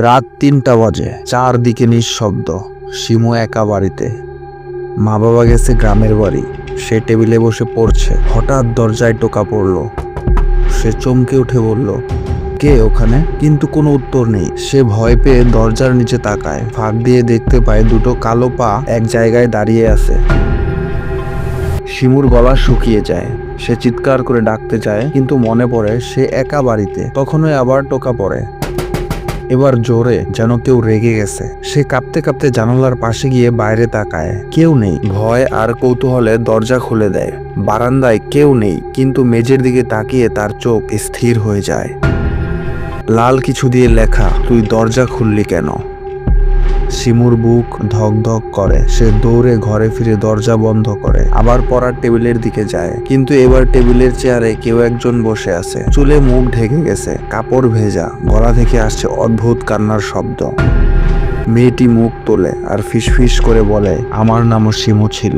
রাত ৩টা বাজে, চারদিকে নিঃশব্দ। শিমু একা বাড়িতে। মা বাবা গেছে গ্রামের বাড়ি। সে টেবিলে বসে পড়ছে। হঠাৎ দরজায় টোকা পড়ল। সে চমকে উঠে বলল, কে ওখানে? কিন্তু কোনো উত্তর নেই। সে ভয় পেয়ে দরজার নিচে তাকায়। ফাঁক দিয়ে দেখতে পায় দুটো কালো পা এক জায়গায় দাঁড়িয়ে আছে। শিমুর গলা শুকিয়ে যায়। সে চিৎকার করে ডাকতে চায়, কিন্তু মনে পড়ে সে একা বাড়িতে। তখনই আবার টোকা পড়ে, এবার জোরে, যেন কেউ রেগে গেছে। সে কাঁপতে কাঁপতে জানালার পাশে গিয়ে বাইরে তাকায়। কেউ নেই। ভয় আর কৌতূহলে দরজা খুলে দেয়। বারান্দায় কেউ নেই, কিন্তু মেঝের দিকে তাকিয়ে তার চোখ স্থির হয়ে যায়। লাল কিছু দিয়ে লেখা, তুই দরজা খুললি কেন? শিমুর বুক ধক ধক করে। সে দৌড়ে ঘরে ফিরে দরজা বন্ধ করে। আবার পড়ার টেবিলের দিকে যায়, কিন্তু এবার টেবিলের চেয়ারে কেউ একজন বসে আছে। চুলে মুখ ঢেকে গেছে, কাপড় ভেজা। গলা থেকে আসছে অদ্ভুত কান্নার শব্দ। মেয়েটি মুখ তোলে আর ফিসফিস করে বলে, আমার নামও শিমু ছিল।